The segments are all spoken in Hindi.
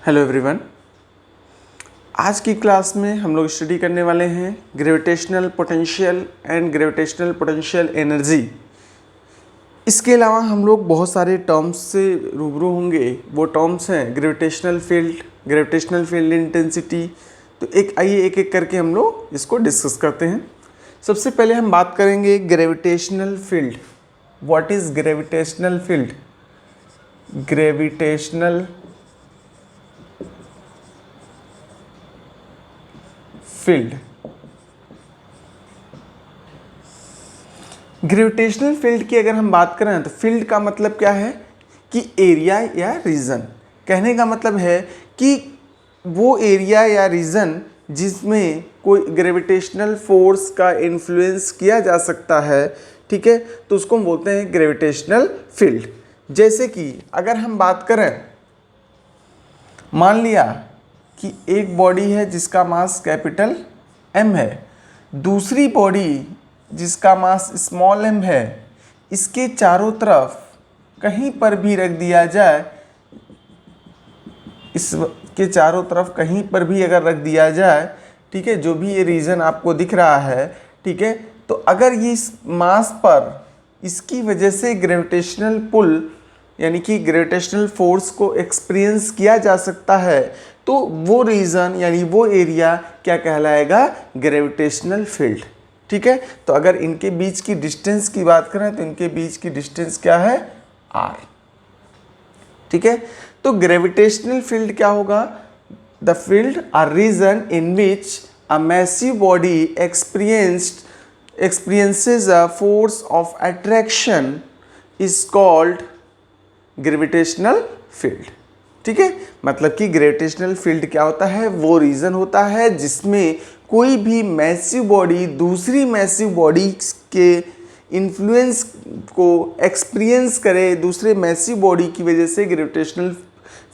Hello everyone. आज की क्लास में हम लोग स्टडी करने वाले हैं gravitational potential and gravitational potential energy. इसके अलावा हम लोग बहुत सारे टर्म्स से रूबरू होंगे। वो टर्म्स हैं ग्रेविटेशनल फील्ड इंटेंसिटी। तो आइए एक एक करके हम लोग इसको डिस्कस करते हैं। सबसे पहले हम बात करेंगे gravitational field. What is gravitational field? Gravitational field, gravitational field की अगर हम बात करें तो फील्ड का मतलब क्या है कि एरिया या रीजन। कहने का मतलब है कि वो एरिया या रीजन जिसमें कोई ग्रेविटेशनल फोर्स का इन्फ्लुएंस किया जा सकता है, ठीक है, तो उसको हम बोलते हैं ग्रेविटेशनल फील्ड। जैसे कि अगर हम बात करें, मान लिया कि एक बॉडी है जिसका मास कैपिटल M है, दूसरी बॉडी जिसका मास स्मॉल m है, इसके चारों तरफ कहीं पर भी रख दिया जाए, इसके चारों तरफ कहीं पर भी अगर रख दिया जाए, ठीक है, जो भी ये रीजन आपको दिख रहा है, ठीक है, तो अगर ये इस मास पर इसकी वजह से ग्रेविटेशनल पुल यानी कि ग्रेविटेशनल फोर्स को एक्सपीरियंस किया जा सकता है, तो वो रीजन यानी वो एरिया क्या कहलाएगा? Gravitational field. ठीक है, तो अगर इनके बीच की डिस्टेंस की बात करें तो इनके बीच की डिस्टेंस क्या है? r। ठीक है, तो ग्रेविटेशनल फील्ड क्या होगा? The field are region in which a massive body experiences a force of attraction is called gravitational field. ठीक है, मतलब कि ग्रेविटेशनल फील्ड क्या होता है? वो रीजन होता है जिसमें कोई भी मैसिव बॉडी दूसरी मैसिव बॉडी के इन्फ्लुएंस को एक्सपीरियंस करे, दूसरे मैसिव बॉडी की वजह से ग्रेविटेशनल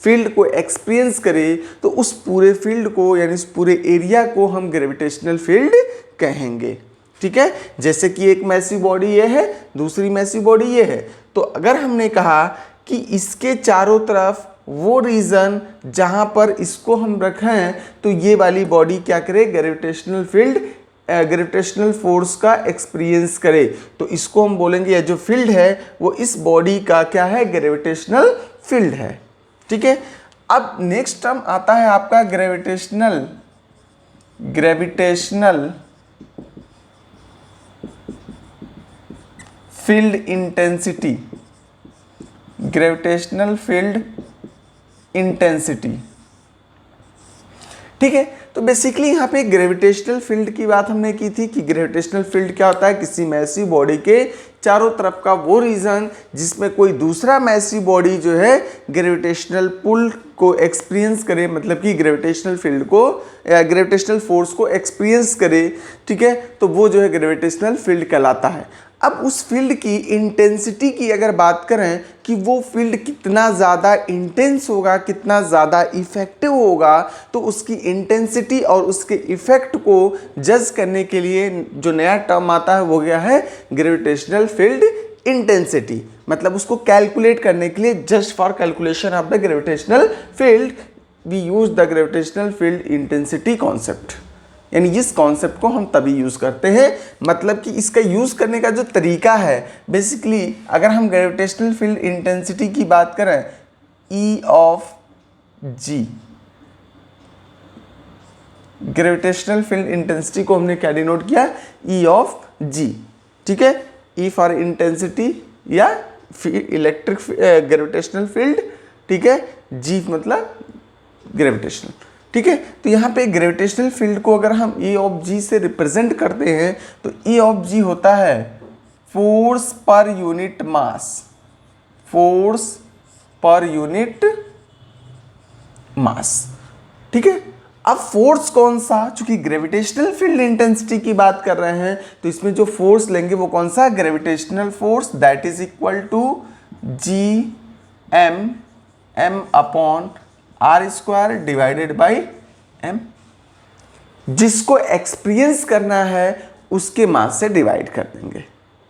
फील्ड को एक्सपीरियंस करे, तो उस पूरे फील्ड को यानी उस पूरे एरिया को हम ग्रेविटेशनल फील्ड कहेंगे। ठीक है, जैसे कि एक मैसिव बॉडी ये है, दूसरी मैसिव बॉडी ये है, तो अगर हमने कहा कि इसके चारों तरफ वो रीजन जहां पर इसको हम रखें, तो ये वाली बॉडी क्या करे? ग्रेविटेशनल फील्ड ग्रेविटेशनल फोर्स का एक्सपीरियंस करे, तो इसको हम बोलेंगे ये जो फील्ड है वो इस बॉडी का क्या है? ग्रेविटेशनल फील्ड है। ठीक है, अब नेक्स्ट टर्म आता है आपका gravitational field intensity. Gravitational field intensity. ठीक है, तो बेसिकली यहाँ पे ग्रेविटेशनल फील्ड की बात हमने की थी कि ग्रेविटेशनल फील्ड क्या होता है? किसी मैसिव बॉडी के चारों तरफ का वो रीजन जिसमें कोई दूसरा मैसिव बॉडी जो है ग्रेविटेशनल पुल को एक्सपीरियंस करे, मतलब कि ग्रेविटेशनल फील्ड को या ग्रेविटेशनल फोर्स को एक्सपीरियंस करे। ठीक है, तो वो जो है ग्रेविटेशनल फील्ड कहलाता है। अब उस फील्ड की इंटेंसिटी की अगर बात करें कि वो फील्ड कितना ज़्यादा इंटेंस होगा, कितना ज़्यादा इफेक्टिव होगा, तो उसकी इंटेंसिटी और उसके इफेक्ट को जज करने के लिए जो नया टर्म आता है वो क्या है? Gravitational field intensity. मतलब उसको कैलकुलेट करने के लिए, just for calculation of the gravitational field we use the gravitational field intensity concept. यानी इस कॉन्सेप्ट को हम तभी यूज़ करते हैं, मतलब कि इसका यूज़ करने का जो तरीका है, बेसिकली अगर हम ग्रेविटेशनल फील्ड इंटेंसिटी की बात करें, E of G, gravitational field intensity को हमने क्या डिनोट किया? E of G। ठीक है, E फॉर इंटेंसिटी या इलेक्ट्रिक ग्रेविटेशनल फील्ड, ठीक है, G मतलब ग्रेविटेशनल। ठीक है, तो यहाँ पे ग्रेविटेशनल फील्ड को अगर हम E ऑफ G से रिप्रेजेंट करते हैं तो E ऑफ G होता है force per unit mass. Force per unit mass. ठीक है, अब फोर्स कौन सा? चूंकि ग्रेविटेशनल फील्ड इंटेंसिटी की बात कर रहे हैं तो इसमें जो फोर्स लेंगे वो कौन सा? Gravitational force, that is equal to M upon R square divided by M। जिसको एक्सपीरियंस करना है उसके मास से डिवाइड कर देंगे,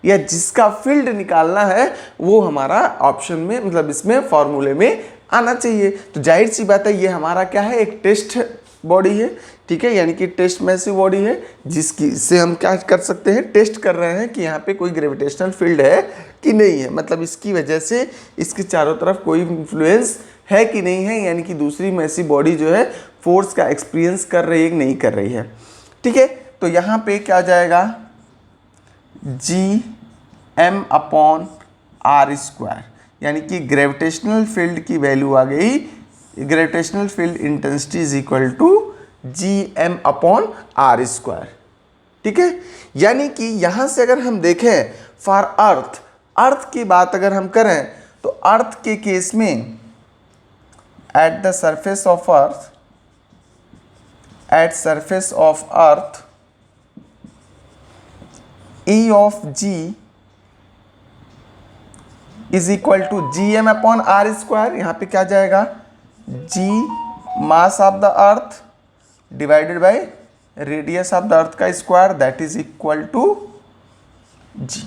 या जिसका फील्ड निकालना है वो हमारा ऑप्शन में, मतलब इसमें फॉर्मूले में आना चाहिए। तो जाहिर सी बात है ये हमारा क्या है, एक टेस्ट बॉडी है, ठीक है, यानी कि टेस्ट मैसिव बॉडी है, जिसकी से हम क्या कर सकते हैं, टेस्ट कर रहे हैं कि यहाँ पे कोई ग्रेविटेशनल फील्ड है कि नहीं है, मतलब इसकी वजह से इसके चारों तरफ कोई इन्फ्लुएंस है कि नहीं है, यानी कि दूसरी मैसिव बॉडी जो है फोर्स का एक्सपीरियंस कर रही है कि नहीं कर रही है, ठीक है। तो यहाँ पे क्या आ जाएगा, Gm/r², यानी कि ग्रेविटेशनल फील्ड की वैल्यू आ गई, gravitational field intensity is equal to Gm/r², ठीक है। यानी कि यहां से अगर हम देखें फॉर अर्थ की बात अगर हम करें तो अर्थ के केस में at surface of earth E of G is equal to Gm/r², यहाँ पे क्या जाएगा, G mass of the earth divided by radius of the earth का square, that is equal to G।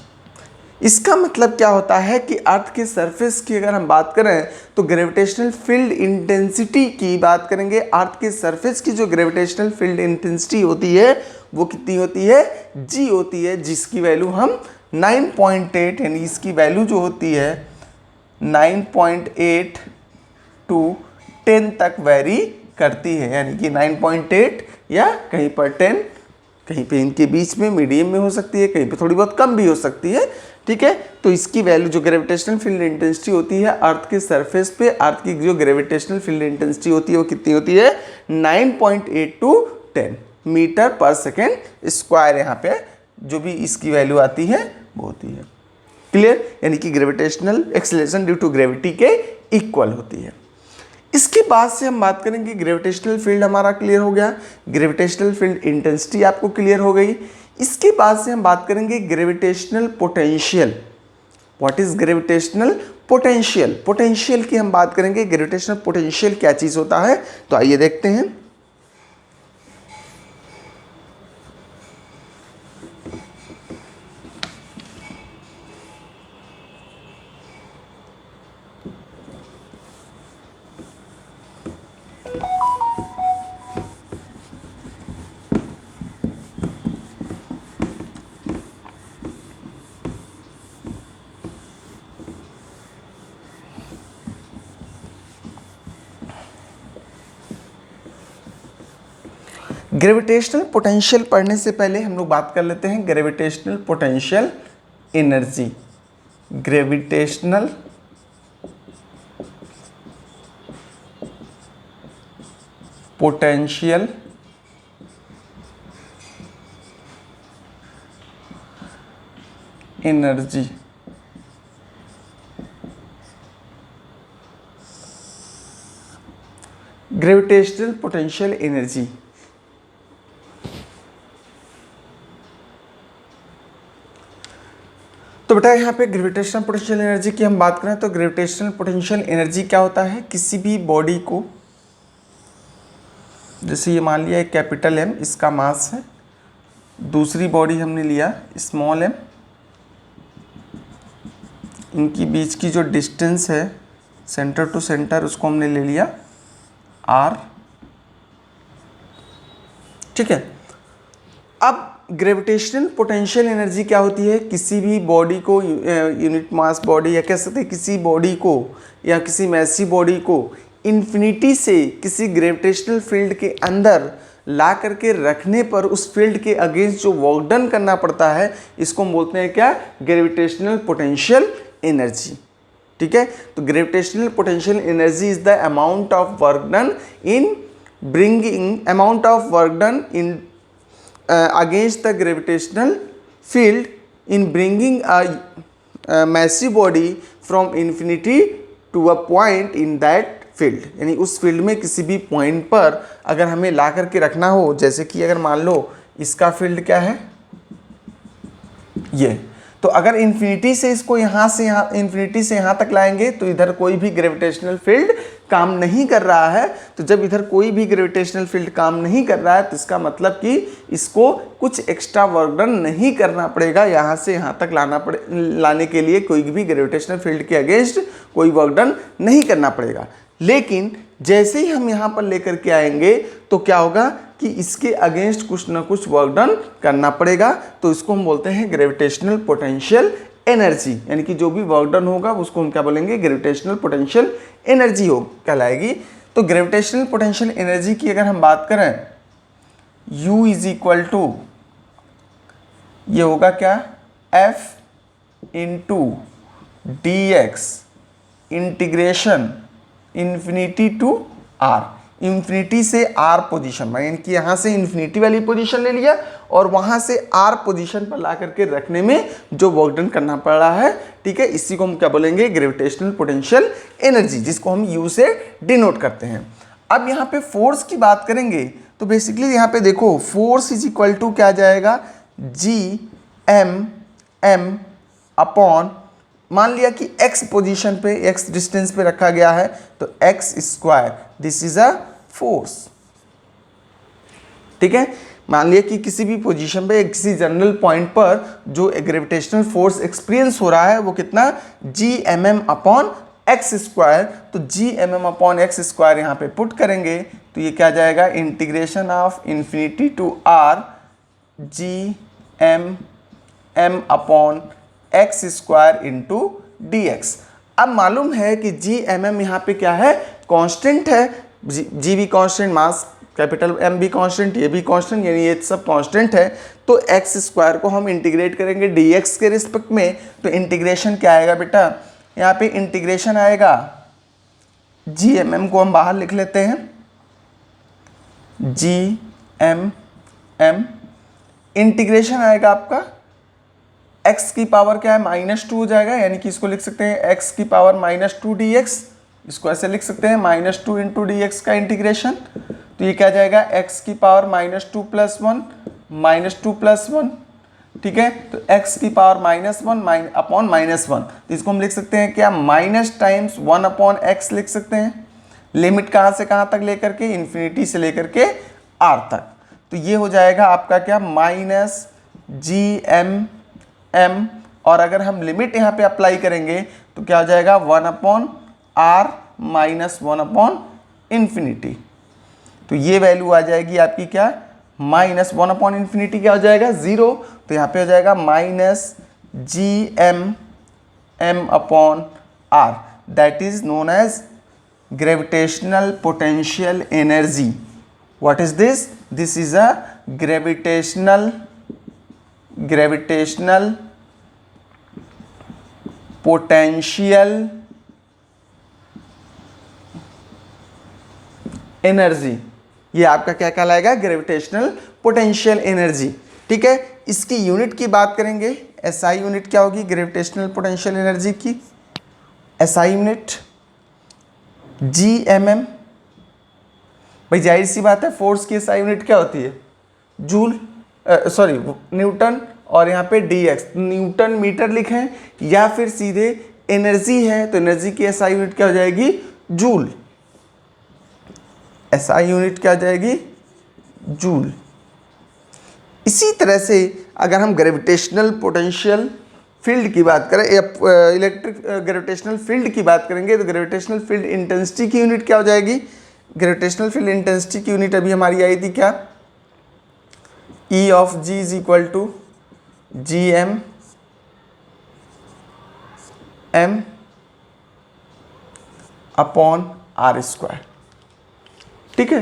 इसका मतलब क्या होता है कि अर्थ के सरफेस की अगर हम बात करें तो ग्रेविटेशनल फील्ड इंटेंसिटी की बात करेंगे, अर्थ के सरफेस की जो ग्रेविटेशनल फील्ड इंटेंसिटी होती है वो कितनी होती है, G होती है, जिसकी वैल्यू हम 9.8, यानी इसकी वैल्यू जो होती है 9.8 to 10 तक वेरी करती है, यानी कि 9.8 या कहीं पर 10, कहीं पे इनके बीच में मीडियम में हो सकती है, कहीं पे थोड़ी बहुत कम भी हो सकती है, ठीक है। तो इसकी वैल्यू जो ग्रेविटेशनल फील्ड इंटेंसिटी होती है अर्थ के सरफेस पे, अर्थ की जो ग्रेविटेशनल फील्ड इंटेंसिटी होती है वो कितनी होती है, 9.8 to 10 मीटर पर सेकेंड स्क्वायर, यहाँ पे जो भी इसकी वैल्यू आती है वो होती है, क्लियर, यानी कि gravitational acceleration due to gravity के इक्वल होती है। इसके बाद से हम बात करेंगे, ग्रेविटेशनल फील्ड हमारा क्लियर हो गया, ग्रेविटेशनल फील्ड इंटेंसिटी आपको क्लियर हो गई। इसके बाद से हम बात करेंगे gravitational potential. What is gravitational potential, potential की हम बात करेंगे, ग्रेविटेशनल पोटेंशियल क्या चीज होता है, तो आइए देखते हैं। ग्रेविटेशनल पोटेंशियल पढ़ने से पहले हम लोग बात कर लेते हैं gravitational potential energy. Gravitational potential energy, gravitational potential energy तो बेटा यहाँ पे ग्रेविटेशनल पोटेंशियल एनर्जी की हम बात करें तो ग्रेविटेशनल पोटेंशियल एनर्जी क्या होता है, किसी भी बॉडी को, जैसे ये मान लिया एक कैपिटल M इसका मास है, दूसरी बॉडी हमने लिया स्मॉल m, इनकी बीच की जो डिस्टेंस है सेंटर टू सेंटर उसको हमने ले लिया r, ठीक है। अब ग्रेविटेशनल पोटेंशियल एनर्जी क्या होती है, किसी भी बॉडी को, यूनिट मास बॉडी या कह सकते हैं किसी बॉडी को या किसी मैसिव बॉडी को इन्फिनिटी से किसी ग्रेविटेशनल फील्ड के अंदर ला करके रखने पर उस फील्ड के अगेंस्ट जो वर्क डन करना पड़ता है इसको हम बोलते हैं क्या, ग्रेविटेशनल पोटेंशियल एनर्जी, ठीक है। तो gravitational potential energy is the amount of work done in bringing, amount of work done in against the gravitational field in bringing a massive body from infinity to a point in that field, यानी उस फील्ड में किसी भी पॉइंट पर अगर हमें ला करके रखना हो, जैसे कि अगर मान लो इसका फील्ड क्या है ये, तो अगर इन्फिनिटी से इसको यहाँ से यहाँ, इन्फिनिटी से यहाँ तक लाएंगे तो इधर कोई भी ग्रेविटेशनल फील्ड काम नहीं कर रहा है। तो जब इधर कोई भी ग्रेविटेशनल फील्ड काम नहीं कर रहा है तो इसका मतलब कि इसको कुछ एक्स्ट्रा वर्क डन नहीं करना पड़ेगा, यहाँ से यहाँ तक लाने के लिए कोई भी ग्रेविटेशनल फील्ड के अगेंस्ट कोई वर्क डन नहीं करना पड़ेगा। लेकिन जैसे ही हम यहाँ पर लेकर के आएंगे तो क्या होगा कि इसके अगेंस्ट कुछ ना कुछ वर्क डन करना पड़ेगा, तो इसको हम बोलते हैं ग्रेविटेशनल पोटेंशियल एनर्जी, यानी कि जो भी वर्क डन होगा उसको हम क्या बोलेंगे, ग्रेविटेशनल पोटेंशियल एनर्जी हो कहलाएगी। तो ग्रेविटेशनल पोटेंशियल एनर्जी की अगर हम बात करें, U इज इक्वल टू, ये होगा क्या, F into d x integration infinity to R, infinity से R पोजीशन में, यानी कि यहाँ से इन्फिनिटी वाली पोजीशन ले लिया और वहाँ से R पोजीशन पर ला करके रखने में जो वर्क डन करना पड़ रहा है, ठीक है, इसी को हम क्या बोलेंगे, ग्रेविटेशनल पोटेंशियल एनर्जी, जिसको हम U से डिनोट करते हैं। अब यहाँ पे फोर्स की बात करेंगे तो बेसिकली यहाँ पे देखो फोर्स इज इक्वल टू क्या जाएगा, Gm अपॉन, मान लिया कि x पोजीशन पे, x डिस्टेंस पे रखा गया है तो x square, this is a force, ठीक है। मान लिया कि किसी भी पोजीशन पे, किसी जनरल पॉइंट पर जो ग्रेविटेशनल फोर्स एक्सपीरियंस हो रहा है वो कितना, Gmm अपॉन एक्स स्क्वायर, तो Gmm अपॉन एक्स स्क्वायर यहाँ पे पुट करेंगे तो ये क्या जाएगा, integration of infinity to R Gmm upon x square into d x. अब मालूम है कि Gmm यहाँ पे क्या है, कांस्टेंट है, G भी कांस्टेंट, मास कैपिटल M भी कांस्टेंट, ये भी कांस्टेंट, यानी ये सब कांस्टेंट है। तो एक्स स्क्वायर को हम इंटीग्रेट करेंगे dx के रिस्पेक्ट में, तो इंटीग्रेशन क्या आएगा बेटा, यहाँ पे इंटीग्रेशन आएगा, Gmm को हम बाहर लिख लेते हैं, Gmm इंटीग्रेशन आएगा आपका x की पावर क्या है, -2 हो जाएगा, यानी कि इसको लिख सकते हैं x की पावर -2 dx, इसको ऐसे लिख सकते हैं -2 इंटू डी एक्स का इंटीग्रेशन, तो ये क्या जाएगा, x की पावर -2 + 1 -2 + 1, ठीक है, तो x की पावर -1 अपॉन -1, तो इसको हम लिख सकते हैं क्या, माइनस टाइम्स 1 अपॉन x लिख सकते हैं। लिमिट कहाँ से कहाँ तक लेकर के, इन्फिनिटी से लेकर के r तक, तो ये हो जाएगा आपका क्या, -Gmm, और अगर हम लिमिट यहाँ पे अप्लाई करेंगे तो क्या हो जाएगा, 1 upon R minus 1 upon infinity, तो ये वैल्यू आ जाएगी आपकी क्या, -1 अपॉन इन्फिनिटी क्या हो जाएगा, 0, तो यहाँ पे हो जाएगा -Gmm upon R, that is known as gravitational potential energy. What is this, this is a gravitational potential energy, ये आपका क्या कहलाएगा, ग्रेविटेशनल पोटेंशियल एनर्जी, ठीक है। इसकी यूनिट की बात करेंगे, एसआई यूनिट क्या होगी ग्रेविटेशनल पोटेंशियल एनर्जी की, एसआई यूनिट Gmm, भाई जाहिर सी बात है फोर्स की एसआई यूनिट क्या होती है, जूल, सॉरी न्यूटन, और यहाँ पे dx, न्यूटन मीटर लिखें या फिर सीधे एनर्जी है तो एनर्जी की एसआई यूनिट क्या हो जाएगी, जूल, एसआई यूनिट क्या हो जाएगी, जूल। इसी तरह से अगर हम ग्रेविटेशनल पोटेंशियल फील्ड की बात करें, इलेक्ट्रिक ग्रेविटेशनल फील्ड की बात करेंगे तो ग्रेविटेशनल फील्ड इंटेंसिटी की यूनिट क्या हो जाएगी, ग्रेविटेशनल फील्ड इंटेंसिटी की यूनिट अभी हमारी आई थी क्या, E of G is equal to Gm upon R square, ठीक है।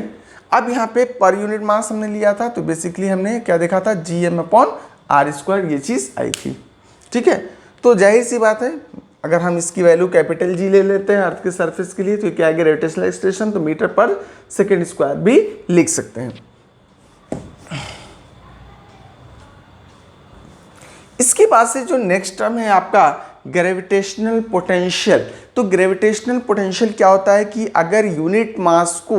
अब यहाँ पे पर यूनिट मास हमने लिया था तो बेसिकली हमने क्या देखा था, Gm अपॉन R स्क्वायर, ये चीज़ आई थी, ठीक है। तो जाहिर सी बात है अगर हम इसकी वैल्यू कैपिटल G ले लेते हैं अर्थ के सरफेस के लिए तो क्या है, ग्रेविटेशनल एक्सटेंशन, तो मीटर पर सेकेंड स्क्वायर भी लिख सकते हैं। इसके बाद से जो नेक्स्ट टर्म है आपका ग्रेविटेशनल पोटेंशियल, तो ग्रेविटेशनल पोटेंशियल क्या होता है कि अगर यूनिट मास को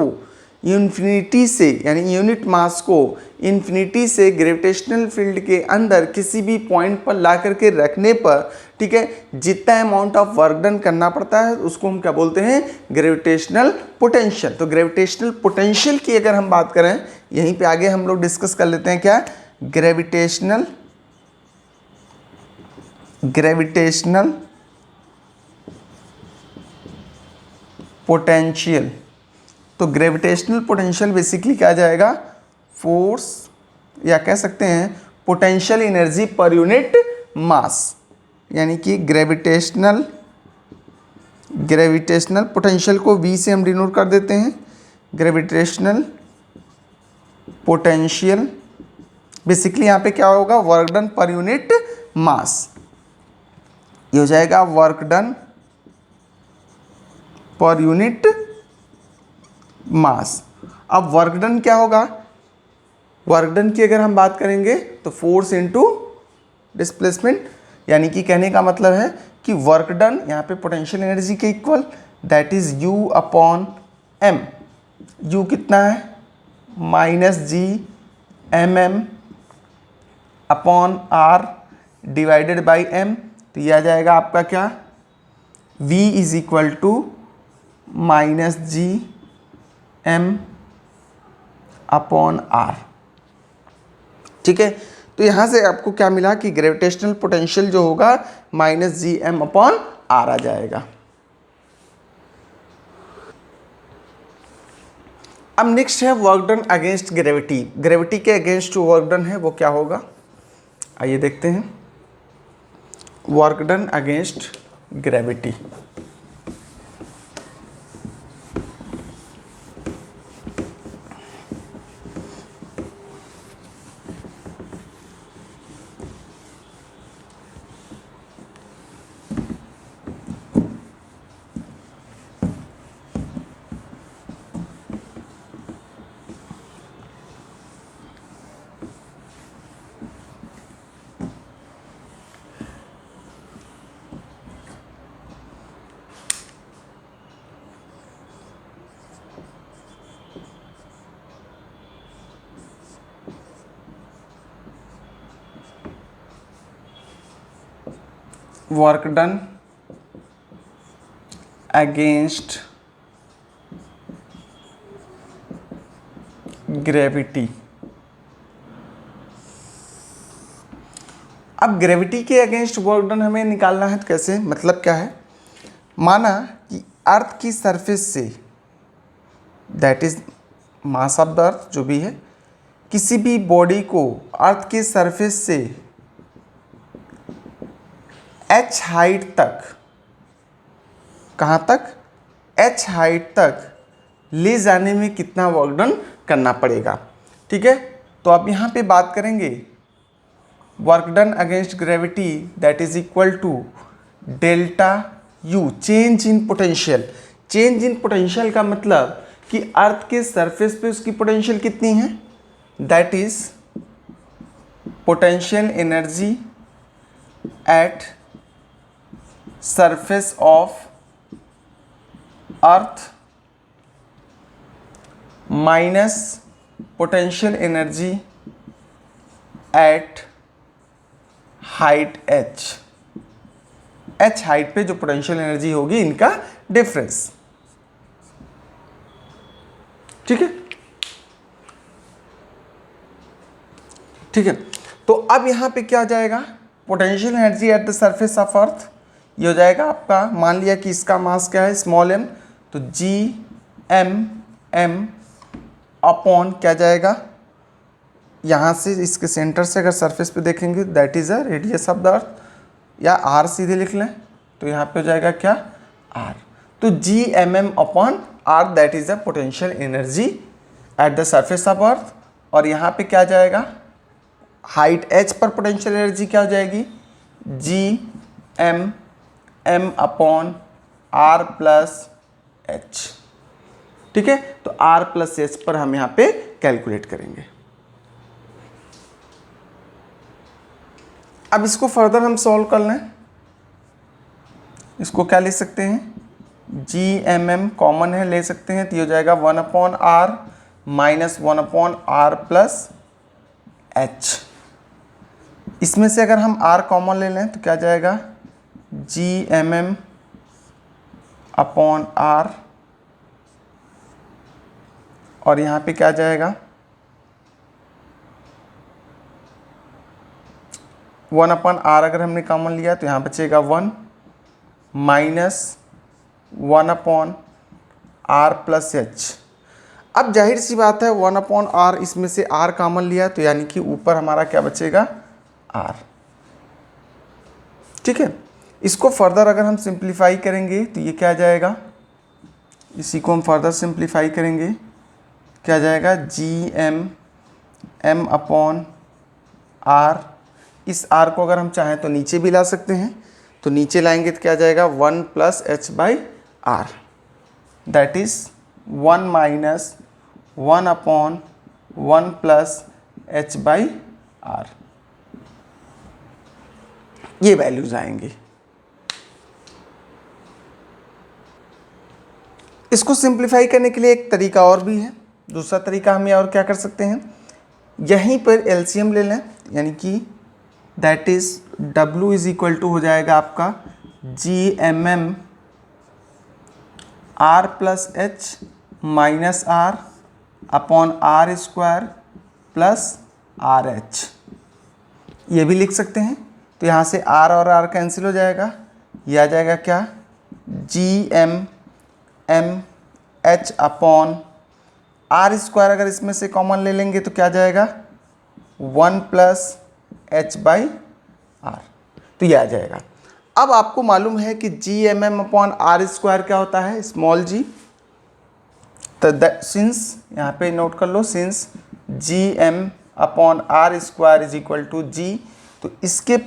इन्फिनिटी से, यानी यूनिट मास को इन्फिनिटी से ग्रेविटेशनल फील्ड के अंदर किसी भी पॉइंट पर ला करके रखने पर, ठीक है, जितना अमाउंट ऑफ वर्क डन करना पड़ता है उसको हम क्या बोलते हैं, ग्रेविटेशनल पोटेंशियल। तो ग्रेविटेशनल पोटेंशियल की अगर हम बात करें, यहीं पे आगे हम लोग डिस्कस कर लेते हैं क्या, ग्रेविटेशनल पोटेंशियल। तो ग्रेविटेशनल पोटेंशियल बेसिकली क्या आ जाएगा, फोर्स या कह सकते हैं potential energy per unit mass, यानी कि ग्रेविटेशनल पोटेंशियल को V से हम डिनोट कर देते हैं। ग्रेविटेशनल पोटेंशियल बेसिकली यहाँ पे क्या होगा, work done per unit mass. ये हो जाएगा work done per unit mass. अब वर्क डन क्या होगा, वर्क डन की अगर हम बात करेंगे तो फोर्स इनटू डिस्प्लेसमेंट, यानी कि कहने का मतलब है कि वर्क डन यहाँ पे पोटेंशियल एनर्जी के equal, that is U upon M। U कितना है, -G upon R divided by M। तो यह आ जाएगा आपका क्या, V is equal to -G upon R। ठीक है, तो यहाँ से आपको क्या मिला कि ग्रेविटेशनल पोटेंशियल जो होगा -Gm अपॉन R आ जाएगा। अब नेक्स्ट है work done against gravity. Gravity के अगेंस्ट जो वर्क डन है वो क्या होगा, आइए देखते हैं। Work done against gravity, work done against gravity. अब ग्रेविटी के अगेंस्ट वर्क डन हमें निकालना है, तो कैसे, मतलब क्या है, माना कि अर्थ की सरफेस से, that is mass of the अर्थ जो भी है, किसी भी बॉडी को अर्थ की सरफेस से h हाइट तक, कहाँ तक, h हाइट तक ले जाने में कितना वर्क डन करना पड़ेगा। ठीक है, तो अब यहाँ पे बात करेंगे work done against gravity, that is equal to delta U, change in potential. Change in potential का मतलब कि अर्थ के सरफेस पे उसकी पोटेंशियल कितनी है, that is potential energy at surface of earth minus potential energy at height h height पे जो पोटेंशियल एनर्जी होगी, इनका डिफरेंस। ठीक है, ठीक है, तो अब यहां पे क्या आ जाएगा, potential energy at the surface of अर्थ, ये हो जाएगा आपका, मान लिया कि इसका मास क्या है, स्मॉल m, तो Gm अपॉन क्या जाएगा, यहाँ से इसके सेंटर से अगर सरफेस पे देखेंगे that is a radius of the अर्थ, या R सीधे लिख लें तो यहाँ पे हो जाएगा क्या, R। तो Gmm upon R that is the potential energy at the surface of अर्थ, और यहाँ पे क्या जाएगा, हाइट h पर पोटेंशियल एनर्जी क्या हो जाएगी, Gmm upon R plus h। ठीक है, तो R प्लस h पर हम यहाँ पे कैलकुलेट करेंगे। अब इसको फर्दर हम सॉल्व कर लें, इसको क्या ले सकते हैं, Gmm कॉमन है, ले सकते हैं, तो ये हो जाएगा 1 upon R minus 1 upon R plus h। इसमें से अगर हम R कॉमन ले लें तो क्या जाएगा, Gmm अपॉन R, और यहाँ पे क्या जाएगा, 1 अपॉन R अगर हमने कॉमन लिया तो यहाँ बचेगा 1 minus 1 upon R plus H. अब जाहिर सी बात है 1/r, इसमें से r कॉमन लिया तो यानी कि ऊपर हमारा क्या बचेगा, r। ठीक है, इसको फर्दर अगर हम सिंप्लीफाई करेंगे तो ये क्या आ जाएगा, इसी को हम फर्दर सिंप्लीफाई करेंगे, क्या आ जाएगा, G M M upon R. इस r को अगर हम चाहें तो नीचे भी ला सकते हैं, तो नीचे लाएंगे तो क्या आ जाएगा 1 plus H by R, that is 1 minus 1 upon 1 plus H by R. ये वैल्यूज आएंगी। इसको सिंप्लीफाई करने के लिए एक तरीका और भी है। दूसरा तरीका हम ये और क्या कर सकते हैं, यहीं पर एलसीएम ले लें, यानी कि that is W is equal to हो जाएगा आपका G M M R plus H minus R upon R square plus R H. ये भी लिख सकते हैं, तो यहाँ से r और r कैंसिल हो जाएगा, ये आ जाएगा क्या, G M M H upon R square, अगर इसमें से कॉमन ले लेंगे तो क्या जाएगा 1 प्लस एच बाई आर, तो ये आ जाएगा। अब आपको मालूम है कि G M M upon R square क्या होता है, स्मॉल जी। तो सिंस यहाँ पे नोट कर लो, since G M upon R square is equal to G, तो इसके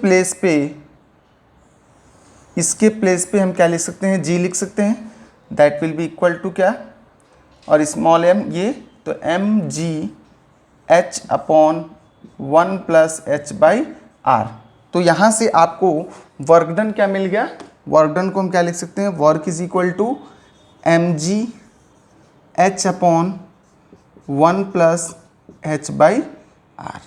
प्लेस पे हम क्या लिख सकते हैं, जी लिख सकते हैं, that will be equal to क्या, और स्मॉल एम ये, तो M G H upon 1 plus H by R. तो यहाँ से आपको वर्क डन क्या मिल गया, वर्क डन को हम क्या लिख सकते हैं, work is equal to M G H upon 1 plus H by R.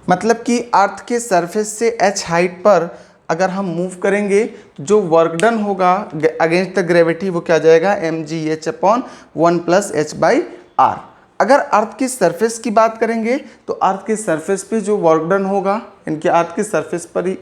मतलब कि अर्थ के सरफेस से h हाइट पर अगर हम मूव करेंगे, जो वर्क डन होगा अगेंस्ट द ग्रेविटी वो क्या जाएगा, M G H upon 1 plus H by R. अगर अर्थ की सरफेस की बात करेंगे तो अर्थ के सरफेस पे जो वर्क डन होगा, इनके अर्थ के सरफेस पर ही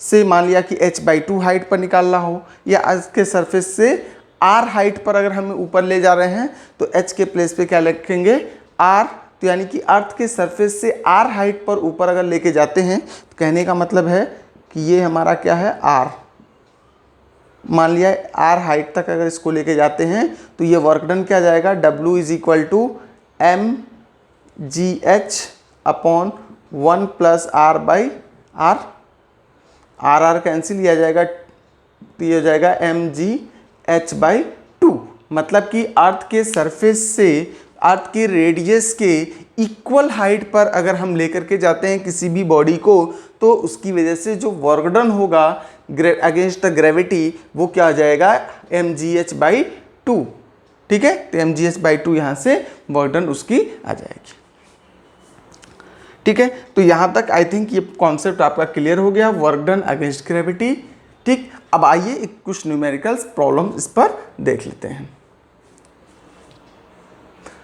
से मान लिया कि h/2 हाइट पर निकालना हो, या अर्थ के सरफेस से r हाइट पर अगर हम ऊपर ले जा रहे हैं तो h के प्लेस पे क्या लिखेंगे, r। तो यानी कि अर्थ के सरफेस से r हाइट पर ऊपर अगर लेके जाते हैं तो कहने का मतलब है कि ये हमारा क्या है, r। मान लिया r हाइट तक अगर इसको लेके जाते हैं तो ये वर्क डन क्या जाएगा, W is equal to M G H upon 1 plus R by R. R cancel, किया जाएगा तो ये हो जाएगा एम जी एच बाई 2। मतलब कि अर्थ के सरफेस से अर्थ के रेडियस के इक्वल हाइट पर अगर हम लेकर के जाते हैं किसी भी बॉडी को, तो उसकी वजह से जो वर्क डन होगा अगेंस्ट द ग्रेविटी वो क्या आ जाएगा, एम जी एच बाई 2। ठीक है, तो एम जी एच बाई 2 यहाँ से वर्क डन उसकी आ जाएगी। ठीक है, तो यहाँ तक आई थिंक ये कॉन्सेप्ट आपका क्लियर हो गया, वर्क डन अगेंस्ट ग्रेविटी। ठीक, अब आइए कुछ न्यूमेरिकल्स प्रॉब्लम इस पर देख लेते हैं।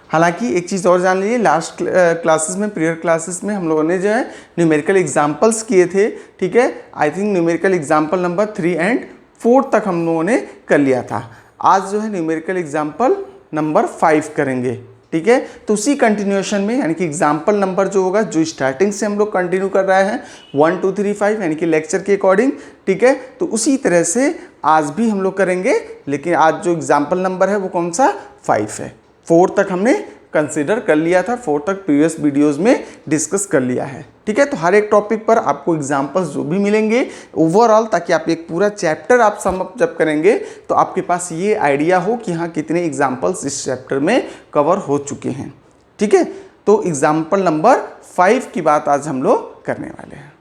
हालांकि एक चीज़ और जान लीजिए, लास्ट क्लासेस में, प्रीवियर क्लासेस में हम लोगों ने जो है न्यूमेरिकल एग्जाम्पल्स किए थे। ठीक है, I think numerical example number 3 और 4 तक हम लोगों ने कर लिया था। आज जो है न्यूमेरिकल एग्जाम्पल नंबर 5 करेंगे। ठीक है, तो उसी कंटिन्यूएशन में, यानी कि एग्जाम्पल नंबर जो होगा, जो स्टार्टिंग से हम लोग कंटिन्यू कर रहे हैं 1 2 3 5, यानी कि लेक्चर के अकॉर्डिंग। ठीक है, तो उसी तरह से आज भी हम लोग करेंगे, लेकिन आज जो एग्जाम्पल नंबर है वो कौन सा, 5 है। 4 तक हमने कंसीडर कर लिया था, 4 तक प्रीवियस वीडियोस में डिस्कस कर लिया है। ठीक है, तो हर एक टॉपिक पर आपको एग्जाम्पल्स जो भी मिलेंगे ओवरऑल, ताकि आप एक पूरा चैप्टर आप सम अप जब करेंगे तो आपके पास ये आइडिया हो कि हाँ कितने एग्जाम्पल्स इस चैप्टर में कवर हो चुके हैं। ठीक है, तो एग्जाम्पल नंबर 5 की बात आज हम लोग करने वाले हैं।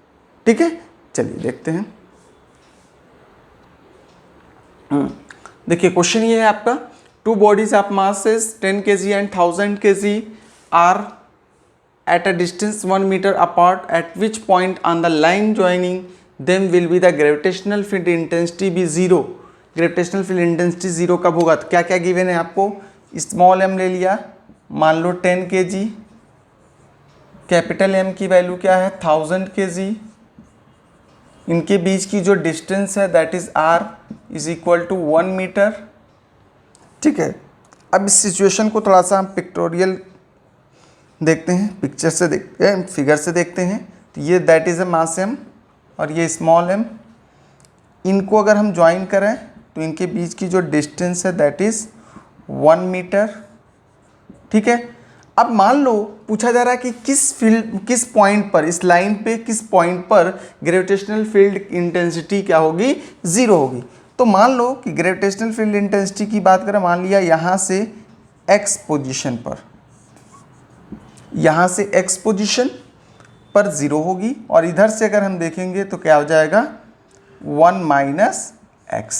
ठीक है, चलिए देखते हैं। देखिए क्वेश्चन ये है आपका, two bodies of masses 10 kg and 1000 kg are at a distance 1 meter apart, at which point on the line joining them will be the gravitational field intensity be 0। gravitational field intensity 0 कब होगा, तो क्या क्या गिवन है आपको, स्मॉल m ले लिया, मान लो 10 kg, कैपिटल M की वैल्यू क्या है 1000 kg, इनके बीच की जो डिस्टेंस है that is r is equal to 1 metre. ठीक है। अब इस सिचुएशन को थोड़ा सा हम पिक्टोरियल देखते हैं, पिक्चर से देखते हैं, फिगर से देखते हैं। तो ये that is a mass m और ये स्मॉल m, इनको अगर हम ज्वाइन करें तो इनके बीच की जो डिस्टेंस है दैट इज़ 1 मीटर। ठीक है। अब मान लो पूछा जा रहा है कि किस पॉइंट पर, इस लाइन पे किस पॉइंट पर ग्रेविटेशनल फील्ड इंटेंसिटी क्या होगी, 0 होगी। तो मान लो कि ग्रेविटेशनल फील्ड इंटेंसिटी की बात करें, मान लिया यहाँ से x पोजीशन पर, यहाँ से x पोजीशन पर 0 होगी और इधर से अगर हम देखेंगे तो क्या हो जाएगा 1 माइनस x।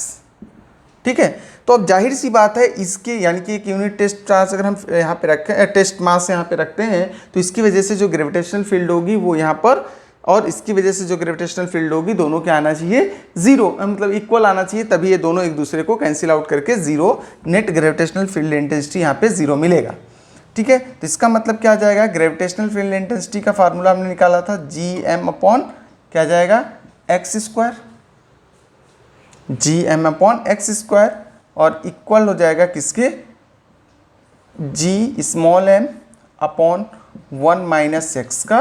ठीक है। तो अब जाहिर सी बात है इसके यानी कि एक यूनिट टेस्ट चार्ज अगर हम यहाँ पे रखें, टेस्ट मास यहाँ पे रखते हैं, तो इसकी वजह से जो ग्रेविटेशनल फील्ड होगी वो यहाँ पर, और इसकी वजह से जो ग्रेविटेशनल फील्ड होगी दोनों क्या आना चाहिए 0, मतलब इक्वल आना चाहिए, तभी ये दोनों एक दूसरे को कैंसिल आउट करके 0 नेट ग्रेविटेशनल फील्ड इंटेंसिटी यहाँ पे 0 मिलेगा। ठीक है। तो इसका मतलब क्या आ जाएगा, ग्रेविटेशनल फील्ड इंटेंसिटी का फार्मूला हमने निकाला था GM अपॉन क्या जाएगा x square, GM upon x square, और इक्वल हो जाएगा किसके, G small m upon 1 minus x का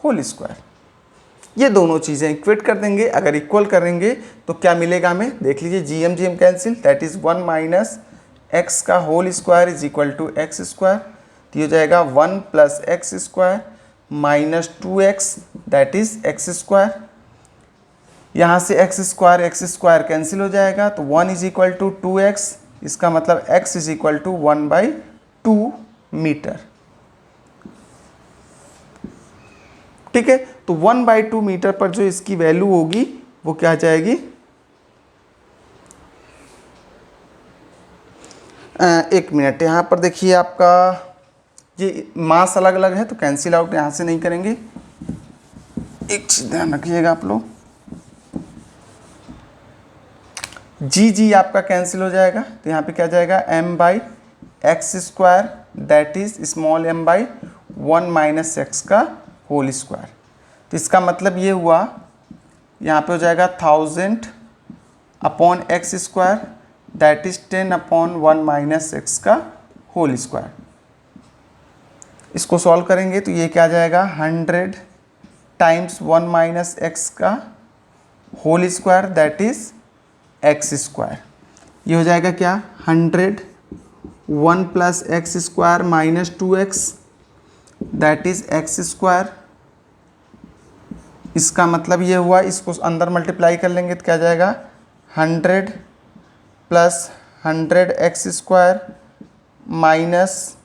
होल स्क्वायर। ये दोनों चीज़ें इक्वेट कर देंगे, अगर इक्वल करेंगे तो क्या मिलेगा हमें, देख लीजिए GM GM cancel, that is 1 minus x का whole square is equal to x square. तो ये हो जाएगा 1 plus x square minus 2x that is x square. यहाँ से x स्क्वायर कैंसिल हो जाएगा, तो 1 इज इक्वल टू 2x, इसका मतलब x is equal to 1/2 metre. ठीक है। तो 1/2 मीटर पर जो इसकी वैल्यू होगी वो क्या आ जाएगी, एक मिनट, यहाँ पर देखिए आपका ये मास अलग अलग है तो कैंसिल आउट यहाँ से नहीं करेंगे, एक चीज़ ध्यान रखिएगा आप लोग, जी आपका कैंसिल हो जाएगा, तो यहाँ पे क्या जाएगा m/x square that is small m/1 minus x का होल स्क्वायर। तो इसका मतलब ये हुआ, यहाँ पे हो जाएगा 1000 upon x square that is 10 upon 1 minus x का होल स्क्वायर। इसको सॉल्व करेंगे तो ये क्या जाएगा 100 टाइम्स 1 माइनस x का whole square that is x square. ये हो जाएगा क्या 100 1 plus x square minus 2x that is x square. इसका मतलब ये हुआ, इसको अंदर मल्टीप्लाई कर लेंगे तो क्या जाएगा 100 plus 100x square minus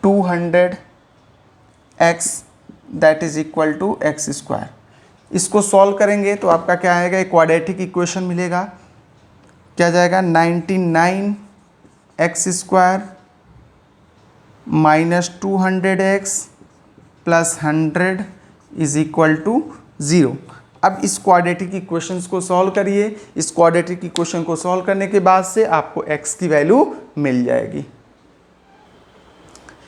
200x that is equal to x square. इसको सॉल्व करेंगे तो आपका क्या आएगा, एक क्वाड्रेटिक इक्वेशन मिलेगा, क्या जाएगा 99x square minus 200x plus 100 is equal to 0। अब इस क्वाड्रेटिक इक्वेशंस को सॉल्व करिए, इस क्वाड्रेटिक इक्वेशन को सॉल्व करने के बाद से आपको x की वैल्यू मिल जाएगी।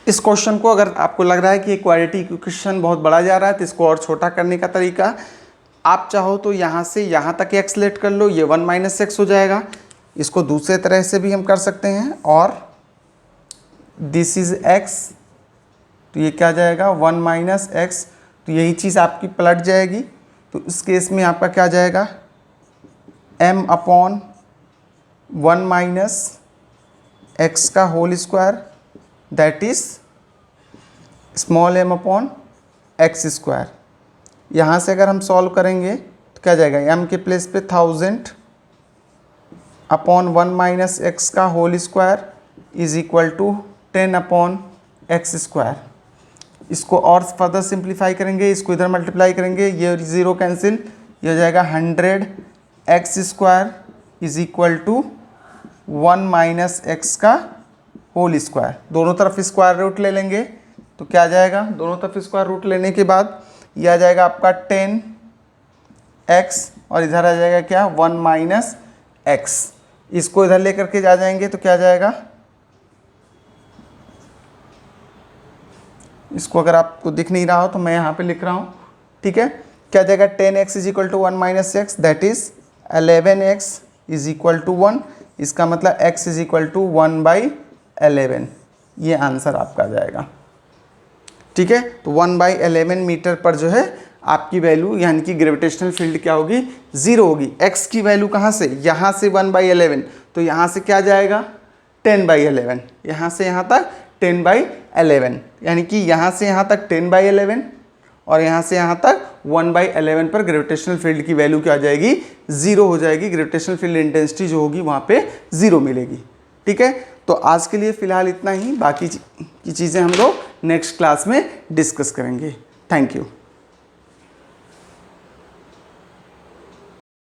इस क्वेश्चन को अगर आपको लग रहा है कि क्वाड्रेटिक इक्वेशन बहुत बड़ा जा रहा है तो इसको और छोटा करने का तरीका, आप चाहो तो यहाँ से यहाँ तक x लेट कर लो, ये 1 माइनस x हो जाएगा। इसको दूसरे तरह से भी हम कर सकते हैं, और दिस इज x, तो ये क्या जाएगा 1 माइनस x, तो यही चीज़ आपकी पलट जाएगी। तो इस केस में आपका क्या जाएगा m अपॉन 1 माइनस x का whole square that is small m upon x square. यहाँ से अगर हम सॉल्व करेंगे तो क्या जाएगा m के प्लेस पे 1000 अपॉन 1 माइनस x का whole square is equal to 10 upon x square. इसको और फर्दर सिंप्लीफाई करेंगे, इसको इधर मल्टीप्लाई करेंगे, ये 0 कैंसिल, ये हो जाएगा 100x square is equal to 1 minus x का होल स्क्वायर। दोनों तरफ स्क्वायर रूट ले लेंगे तो क्या आ जाएगा, दोनों तरफ स्क्वायर रूट लेने के बाद ये आ जाएगा आपका 10x और इधर आ जाएगा क्या 1 माइनस x। इसको इधर लेकर के जा जाएंगे तो क्या आ जाएगा, इसको अगर आपको दिख नहीं रहा हो तो मैं यहाँ पे लिख रहा हूँ, ठीक है। क्या जाएगा 10x is equal to 1 minus x that is 11x is equal to 1। इसका मतलब x इज इक्वल टू 1/11, ये आंसर आपका आ जाएगा। ठीक है, तो 1/11 मीटर पर जो है आपकी वैल्यू यानी कि ग्रेविटेशनल फील्ड क्या होगी, 0 होगी। x की वैल्यू कहाँ से, यहाँ से 1/11, तो यहाँ से क्या जाएगा 10/11, यहाँ से यहाँ तक 10/11, यानी कि यहाँ से यहाँ तक 10/11 और यहाँ से यहाँ तक 1/11 पर ग्रेविटेशनल फील्ड की वैल्यू क्या आ जाएगी, 0 हो जाएगी। ग्रेविटेशनल फील्ड इंटेंसिटी जो होगी वहाँ पे 0 मिलेगी। ठीक है, तो आज के लिए फ़िलहाल इतना ही, बाकी की चीज़ें हम लोग नेक्स्ट क्लास में डिस्कस करेंगे। Thank you.